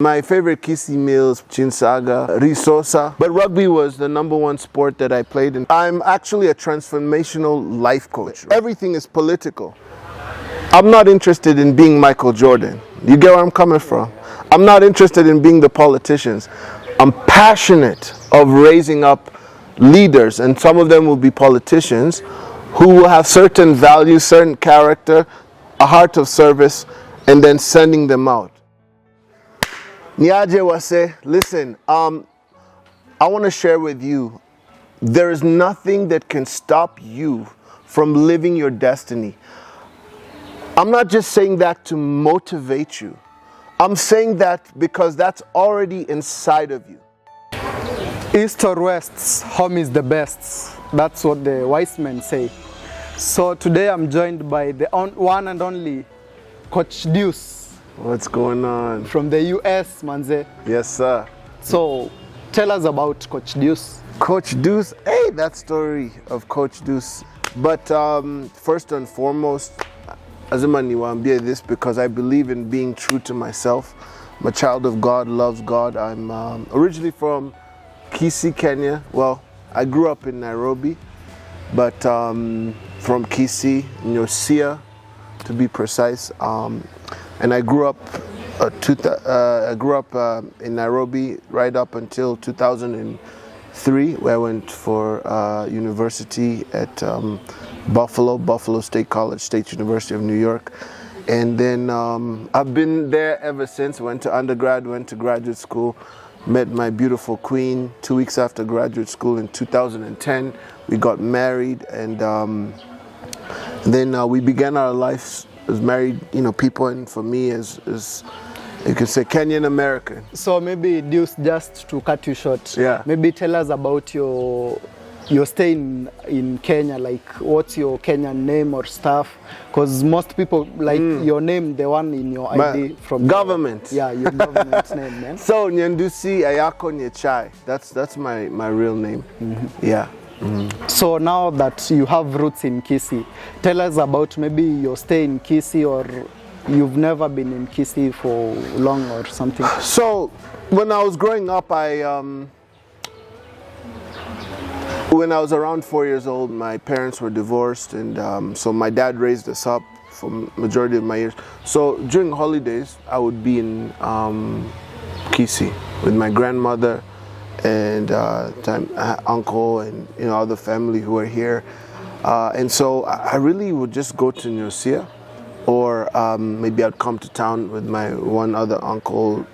My favorite Kisi meals, chinsaga, risosa, but rugby was the #1 sport that I played in. I'm actually a transformational life coach. Everything is political. I'm not interested in being Michael Jordan. You get where I'm coming from? I'm not interested in being the politicians. I'm passionate of raising up leaders, and some of them will be politicians who will have certain values, certain character, a heart of service, and then sending them out. NYACHAE wase, listen, I want to share with you, there is nothing that can stop you from living your destiny. I'm not just saying that to motivate you. I'm saying that because that's already inside of you. East or west, home is the best. That's what the wise men say. So today I'm joined by the one and only Coach Deuce. What's going on? From the US, manze. Yes, sir. So tell us about Coach Deuce. Coach Deuce, hey, that story of Coach Deuce. But first and foremost, Azimani Wambia this because I believe in being true to myself. I'm a child of God, loves God. I'm originally from Kisii, Kenya. Well, I grew up in Nairobi, but from Kisii, Nyachai, to be precise. And I grew up in Nairobi right up until 2003, where I went for university at Buffalo State College, State University of New York. And then I've been there ever since. Went to undergrad, went to graduate school, met my beautiful queen 2 weeks after graduate school in 2010. We got married, and then we began our lives as married, people, and for me as you could say Kenyan American. So maybe Deuce, just to cut you short, yeah, maybe tell us about your stay in Kenya, like what's your Kenyan name or stuff, because most people like your name, the one in your ID from government. Your government name, man. So NYANDUSI NYACHAE, that's my real name. Yeah. So now that you have roots in Kisii, tell us about maybe your stay in Kisii, or you've never been in Kisii for long or something. So when I was growing up, when I was around 4 years old, my parents were divorced, and so my dad raised us up for majority of my years. So during holidays, I would be in Kisii with my grandmother and uncle and other family who are here, and so I really would just go to Nyachai, or maybe I'd come to town with my one other uncle,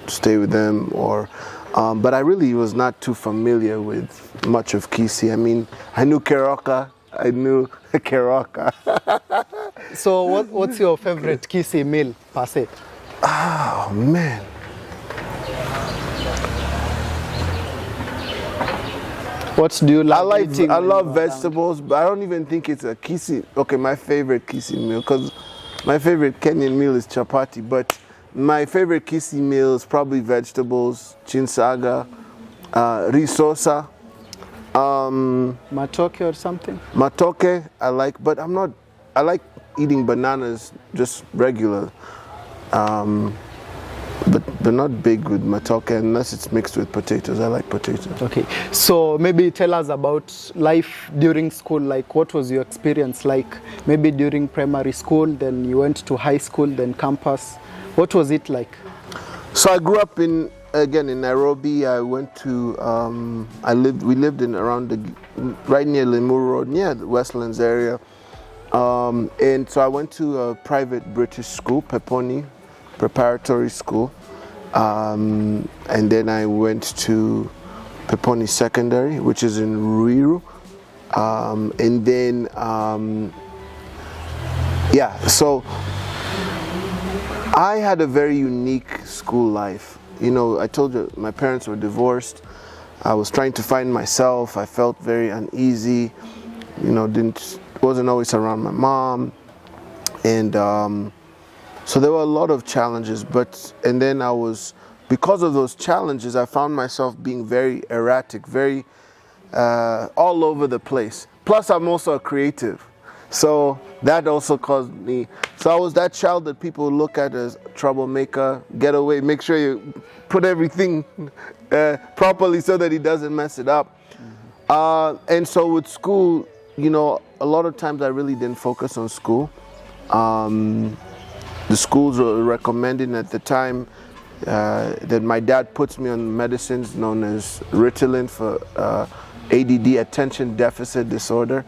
stay with them, or but I really was not too familiar with much of Kisii. I mean, I knew Keroka, I knew Keroka. So what's your favorite Kisii meal per se? Oh man. What do you love eating? I love vegetables, but I don't even think it's a Kisii. Okay, my favorite Kisii meal, because my favorite Kenyan meal is chapati, but my favorite Kisii meal is probably vegetables, chinsaga, risosa. Matoke or something? Matoke I like, but I like eating bananas just regular. But they're not big with matoke unless it's mixed with potatoes. I like potatoes. Okay, so maybe tell us about life during school. Like, what was your experience like? Maybe during primary school, then you went to high school, then campus. What was it like? So I grew up in Nairobi. I went to we lived in right near Limuru Road, near the Westlands area, and so I went to a private British school, Peponi Preparatory School, and then I went to Peponi Secondary, which is in Ruiru, and then so I had a very unique school life. I told you my parents were divorced. I was trying to find myself. I felt very uneasy. Wasn't always around my mom, and so there were a lot of challenges. And then because of those challenges, I found myself being very erratic, very all over the place. Plus, I'm also a creative. So That also caused me. So I was that child that people look at as troublemaker, get away, make sure you put everything properly so that he doesn't mess it up. And so with school, you know, a lot of times I really didn't focus on school. The schools were recommending at the time that my dad puts me on medicines known as Ritalin for ADD, attention deficit disorder.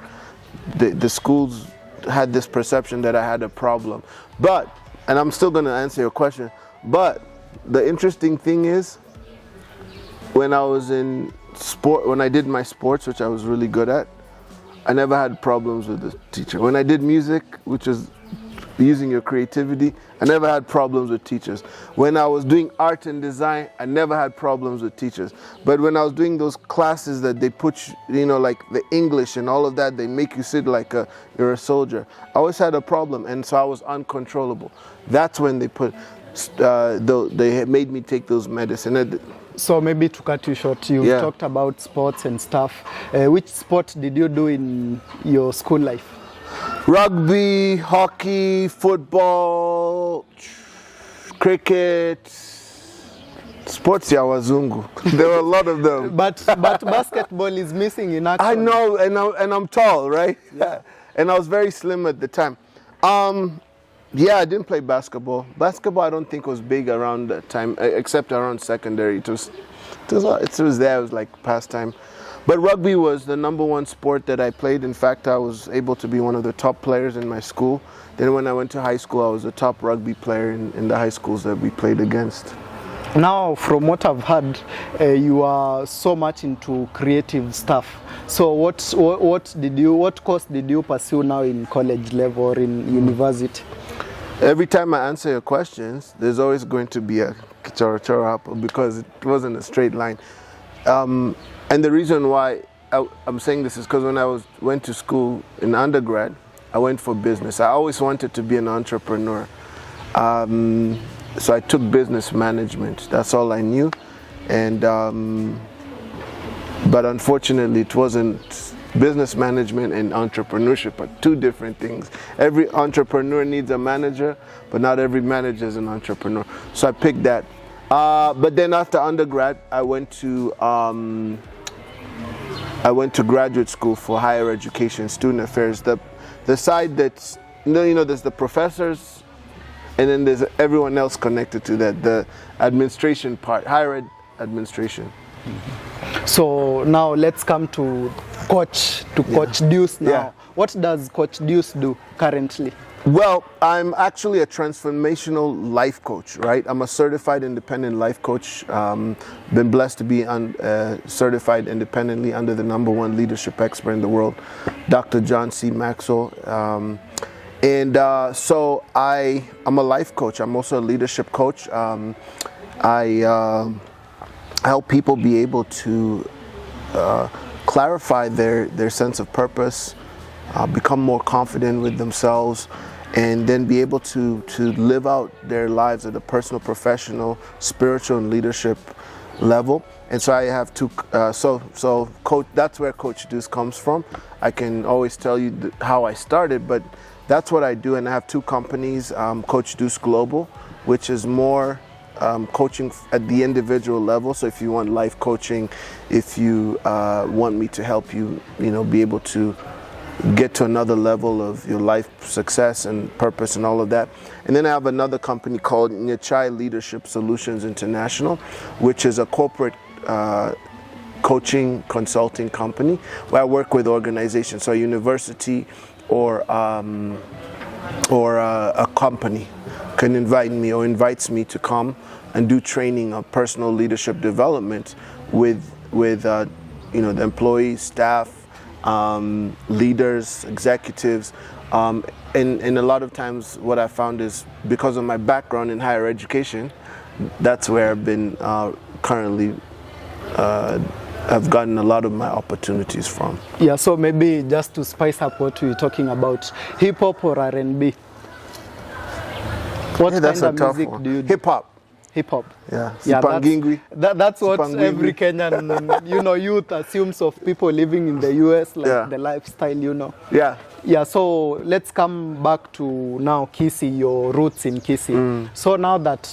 The schools had this perception that I had a problem. But, and I'm still going to answer your question, but the interesting thing is, when I was in sport, when I did my sports, which I was really good at, I never had problems with the teacher. When I did music, which is using your creativity, I never had problems with teachers. When I was doing art and design, I never had problems with teachers. But when I was doing those classes that they put, you know, like the English and all of that, they make you sit like you're a soldier. I always had a problem, and so I was uncontrollable. That's when they put, they made me take those medicine. So maybe to cut you short, you talked about sports and stuff. Which sport did you do in your school life? Rugby, hockey, football, cricket, sports ya wazungu. There were a lot of them. But basketball is missing in action. I know, and I'm tall, right? Yeah. And I was very slim at the time. Yeah, I didn't play basketball. Basketball I don't think was big around that time, except around secondary. It was there, it was like pastime. But rugby was the #1 sport that I played. In fact, I was able to be one of the top players in my school. Then when I went to high school, I was the top rugby player in the high schools that we played against. Now, from what I've heard, you are so much into creative stuff. So what course did you pursue now in college level or in university? Every time I answer your questions, there's always going to be a choro because it wasn't a straight line. And the reason why I'm saying this is because when I went to school in undergrad, I went for business. I always wanted to be an entrepreneur. So I took business management. That's all I knew. And but unfortunately, it wasn't. Business management and entrepreneurship are two different things. Every entrepreneur needs a manager, but not every manager is an entrepreneur. So I picked that. But then after undergrad, I went to graduate school for higher education, student affairs. The side that's, you know, there's the professors, and then there's everyone else connected to that, the administration part, higher ed administration. So now let's come to Coach Deuce now. Yeah. What does Coach Deuce do currently? Well, I'm actually a transformational life coach, right? I'm a certified independent life coach. Been blessed to be certified independently under the #1 leadership expert in the world, Dr. John C. Maxwell. So I'm a life coach. I'm also a leadership coach. I help people be able to clarify their sense of purpose, become more confident with themselves, and then be able to live out their lives at a personal, professional, spiritual, and leadership level. And so I have two, so coach, that's where Coach Deuce comes from. I can always tell you how I started, but that's what I do. And I have two companies, Coach Deuce Global, which is more coaching at the individual level. So if you want life coaching, if you want me to help you, be able to get to another level of your life success and purpose and all of that. And then I have another company called NYACHAE Leadership Solutions International, which is a corporate coaching consulting company where I work with organizations, so a university or a company can invite me or invites me to come and do training of personal leadership development with the employees, staff, leaders, executives, and a lot of times what I found is because of my background in higher education, that's where I've been currently I've gotten a lot of my opportunities from. Yeah, so maybe just to spice up what we're talking about, hip hop or R&B? What kind of music do you do? Hip hop. Hip hop. Yeah. Yeah, Sipangingwi. that's what Sipangingwi. every Kenyan, youth assumes of people living in the US, like Yeah. the lifestyle. Yeah. Yeah, so let's come back to now Kisii, your roots in Kisii. So now that,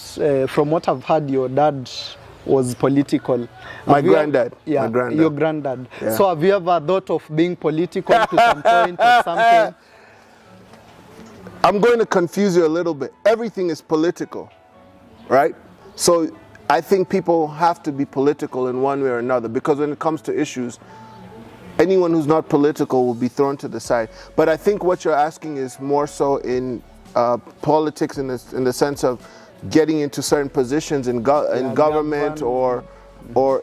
from what I've heard, your dad was political. My granddad. Yeah, My granddad. your granddad. Yeah. So have you ever thought of being political to some point or something? I'm going to confuse you a little bit. Everything is political, right? So I think people have to be political in one way or another, because when it comes to issues, anyone who's not political will be thrown to the side. But I think what you're asking is more so in politics, in the sense of getting into certain positions in government or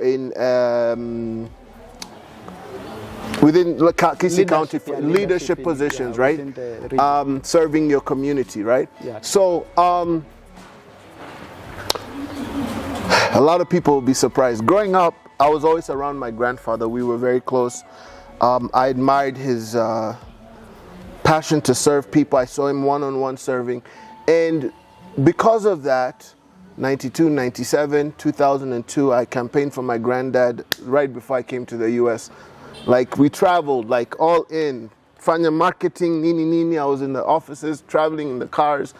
in within Kisii County, leadership positions, right? Serving your community, right? Yeah. So a lot of people will be surprised. Growing up, I was always around my grandfather. We were very close. I admired his passion to serve people. I saw him one-on-one serving. And because of that, 92, 97, 2002, I campaigned for my granddad right before I came to the US. Like, we traveled, like, all in. Fanya marketing, nini. I was in the offices, traveling in the cars.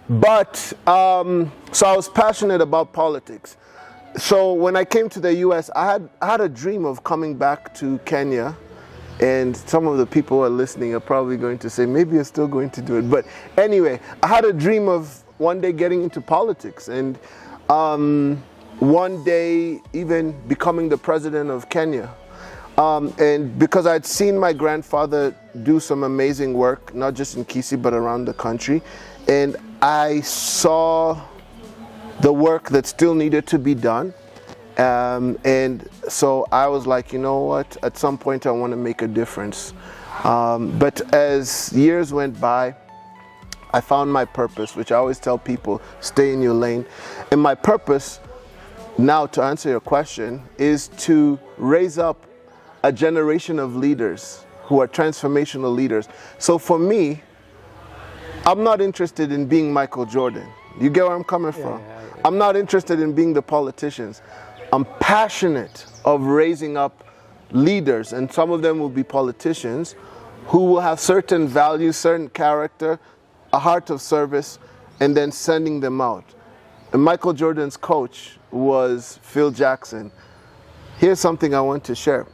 But, so I was passionate about politics. So when I came to the US, I had a dream of coming back to Kenya. And some of the people who are listening are probably going to say, maybe you're still going to do it. But anyway, I had a dream of one day getting into politics, and one day even becoming the president of Kenya. And because I'd seen my grandfather do some amazing work, not just in Kisii, but around the country. And I saw the work that still needed to be done. And so I was like, you know what, at some point I want to make a difference. But as years went by, I found my purpose, which I always tell people, stay in your lane. And my purpose, now to answer your question, is to raise up a generation of leaders who are transformational leaders. So for me, I'm not interested in being Michael Jordan. You get where I'm coming from? Yeah. I'm not interested in being the politicians. I'm passionate of raising up leaders, and some of them will be politicians who will have certain values, certain character, a heart of service, and then sending them out. And Michael Jordan's coach was Phil Jackson. Here's something I want to share.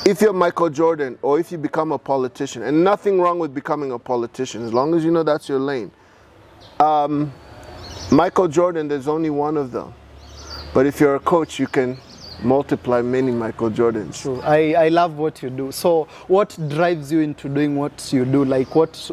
If you're Michael Jordan, or if you become a politician, and nothing wrong with becoming a politician, as long as you know that's your lane. Michael Jordan, there's only one of them. But if you're a coach, you can multiply many Michael Jordans. True. I love what you do. So what drives you into doing what you do? Like, what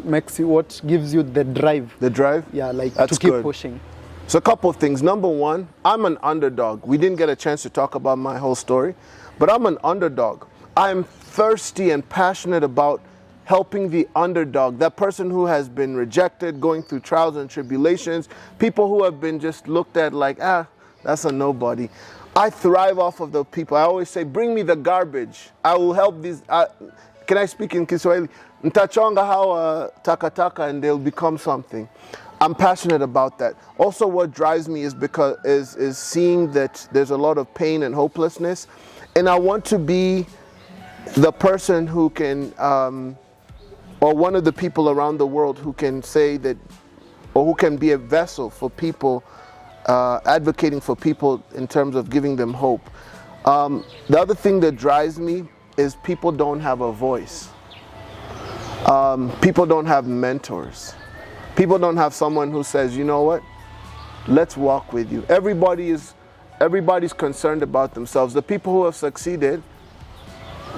gives you the drive? The drive? Yeah, like That's to keep good. pushing. So a couple of things. Number one, I'm an underdog. We didn't get a chance to talk about my whole story, but I'm an underdog. I'm thirsty and passionate about helping the underdog, that person who has been rejected, going through trials and tribulations, people who have been just looked at like, that's a nobody. I thrive off of the people. I always say, bring me the garbage. I will help these. Can I speak in Kiswahili? Ntachonga hawa takataka and they'll become something. I'm passionate about that. Also, what drives me is seeing that there's a lot of pain and hopelessness, and I want to be the person who can, or one of the people around the world who can say that, or who can be a vessel for people, advocating for people in terms of giving them hope. The other thing that drives me is people don't have a voice. People don't have mentors. People don't have someone who says, you know what, let's walk with you. Everybody's concerned about themselves. The people who have succeeded,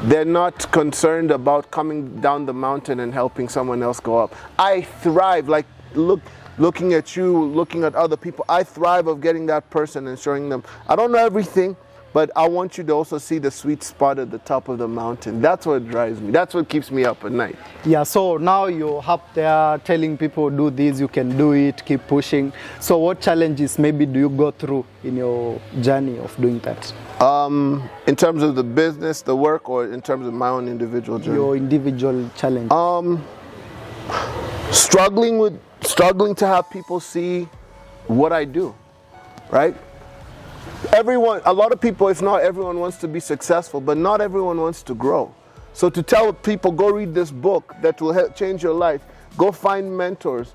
they're not concerned about coming down the mountain and helping someone else go up. I thrive, like looking at you, looking at other people, I thrive of getting that person and showing them, I don't know everything, but I want you to also see the sweet spot at the top of the mountain. That's what drives me. That's what keeps me up at night. Yeah, so now you're up there telling people, do this, you can do it, keep pushing. So what challenges maybe do you go through in your journey of doing that? In terms of the business, the work, or in terms of my own individual journey? Your individual challenge. Struggling to have people see what I do. right? A lot of people, if not everyone, wants to be successful, but not everyone wants to grow. So to tell people, go read this book that will help change your life, go find mentors,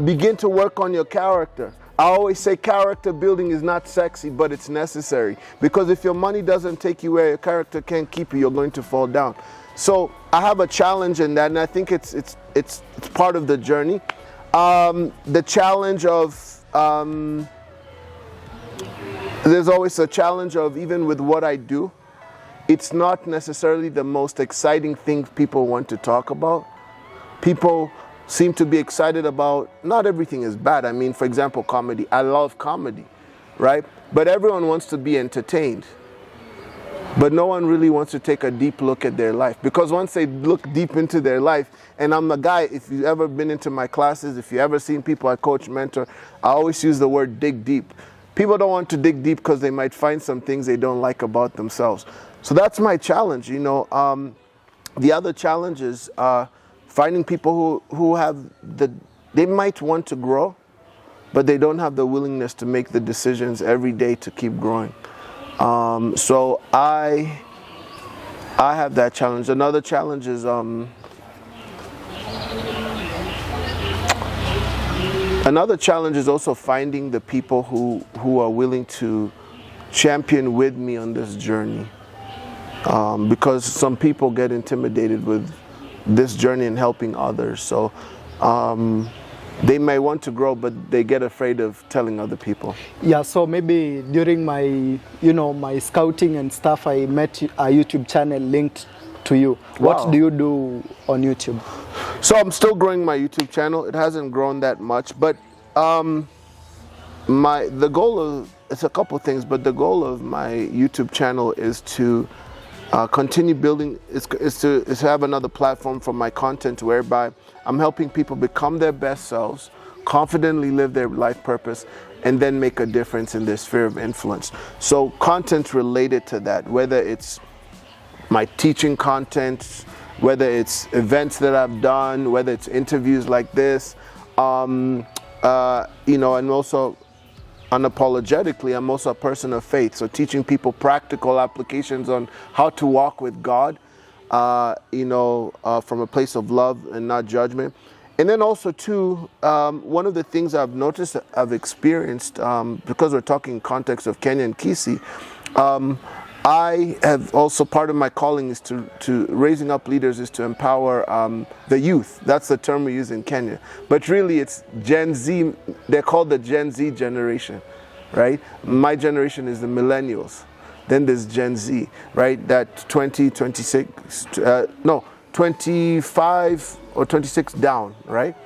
begin to work on your character. I always say character building is not sexy, but it's necessary. Because if your money doesn't take you where your character can't keep you, you're going to fall down. So I have a challenge in that, and I think it's part of the journey. The challenge of, there's always a challenge of, even with what I do, it's not necessarily the most exciting thing people want to talk about. People seem to be excited about, not everything is bad. I mean, for example, comedy. I love comedy, right? But everyone wants to be entertained. But no one really wants to take a deep look at their life. Because once they look deep into their life, and I'm a guy, if you've ever been into my classes, if you've ever seen people I coach, mentor, I always use the word dig deep. People don't want to dig deep because they might find some things they don't like about themselves. So that's my challenge, you know. The other challenge is finding people who have they might want to grow, but they don't have the willingness to make the decisions every day to keep growing. So I have that challenge. Another challenge is also finding the people who are willing to champion with me on this journey. Because some people get intimidated with this journey and helping others. So they may want to grow, but they get afraid of telling other people. Yeah, so maybe during my, my scouting and stuff, I met a YouTube channel linked to you. Wow. What do you do on YouTube? So I'm still growing my YouTube channel. It hasn't grown that much, but the goal of, it's a couple things, but the goal of my YouTube channel is to continue building, is to have another platform for my content whereby I'm helping people become their best selves, confidently live their life purpose, and then make a difference in their sphere of influence. So content related to that, whether it's my teaching content, whether it's events that I've done, whether it's interviews like this, and also unapologetically, I'm also a person of faith. So teaching people practical applications on how to walk with God, from a place of love and not judgment. And then also too, one of the things I've noticed, I've experienced, because we're talking context of Kenya and Kisii, I have also, part of my calling is to raising up leaders, is to empower the youth. That's the term we use in Kenya. But really it's Gen Z, they're called the Gen Z generation, right? My generation is the millennials. Then there's Gen Z, right? That 25 or 26 down, right?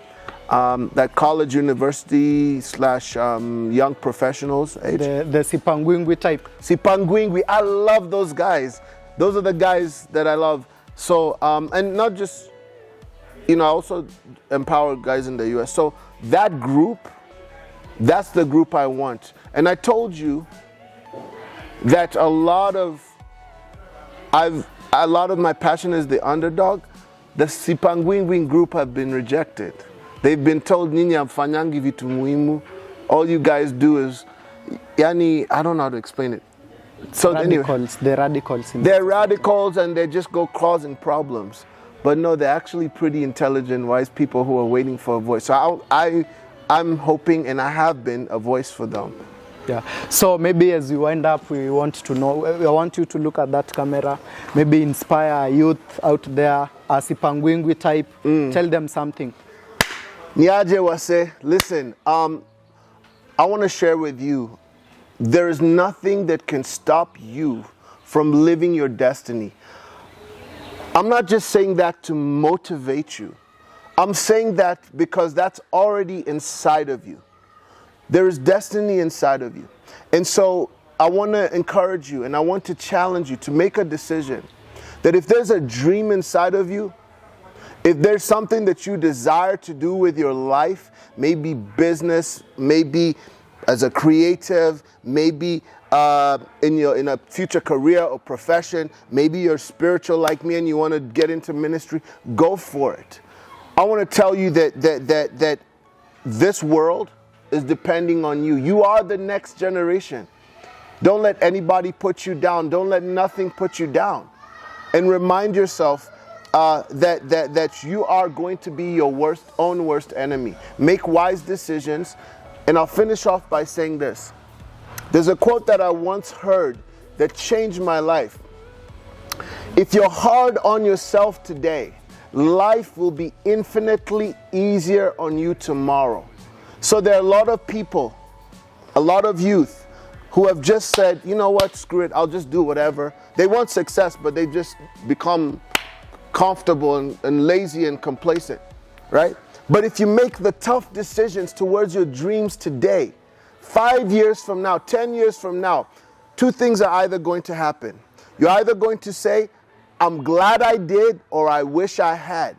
That college, university / young professionals age. The Sipangwingwi type. Sipangwingwi, I love those guys. Those are the guys that I love. So, and not just, I also empower guys in the US. So that group, that's the group I want. And I told you that a lot of my passion is the underdog. The Sipangwingwi group have been rejected. They've been told, Nyinyi hamfanyangi vitu muhimu. All you guys do is, I don't know how to explain it. So radicals, anyway, radicals. They're radicals and they just go causing problems. But no, they're actually pretty intelligent, wise people who are waiting for a voice. So I'm hoping, and I have been, a voice for them. Yeah. So maybe as we wind up, we want you to look at that camera, maybe inspire youth out there, as Sipangwingwi type, tell them something. Nyaje wase, listen, I want to share with you, there is nothing that can stop you from living your destiny. I'm not just saying that to motivate you. I'm saying that because that's already inside of you. There is destiny inside of you. And so I want to encourage you and I want to challenge you to make a decision that if there's a dream inside of you, if there's something that you desire to do with your life, maybe business, maybe as a creative, maybe in a future career or profession, maybe you're spiritual like me and you want to get into ministry, go for it. I want to tell you that this world is depending on you. You are the next generation. Don't let anybody put you down. Don't let nothing put you down. And remind yourself that you are going to be your own worst enemy. Make wise decisions. And I'll finish off by saying this. There's a quote that I once heard that changed my life. If you're hard on yourself today, life will be infinitely easier on you tomorrow. So there are a lot of people, a lot of youth who have just said, you know what, screw it, I'll just do whatever. They want success, but they just become comfortable and lazy and complacent, right? But if you make the tough decisions towards your dreams today, 5 years from now, 10 years from now, two things are either going to happen. You're either going to say, I'm glad I did, or I wish I had.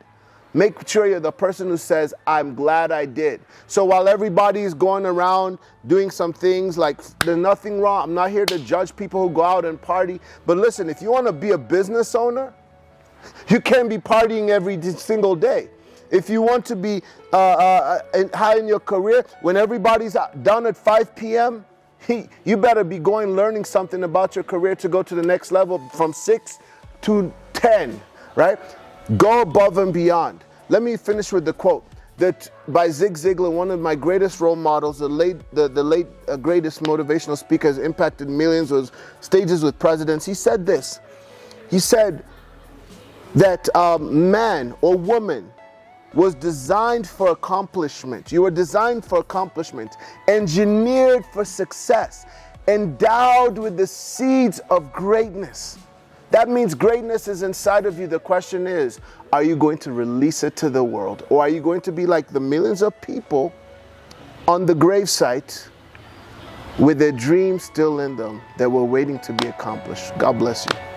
Make sure you're the person who says, I'm glad I did. So while everybody's going around doing some things, like there's nothing wrong. I'm not here to judge people who go out and party. But listen, if you want to be a business owner, you can't be partying every single day. If you want to be high in your career, when everybody's done at 5 p.m., you better be going learning something about your career to go to the next level from 6 to 10, right? Go above and beyond. Let me finish with the quote that by Zig Ziglar, one of my greatest role models, the late greatest motivational speaker, has impacted millions, was stages with presidents. He said this. He said that man or woman was designed for accomplishment. You were designed for accomplishment, engineered for success, endowed with the seeds of greatness. That means greatness is inside of you. The question is, are you going to release it to the world? Or are you going to be like the millions of people on the gravesite with their dreams still in them that were waiting to be accomplished? God bless you.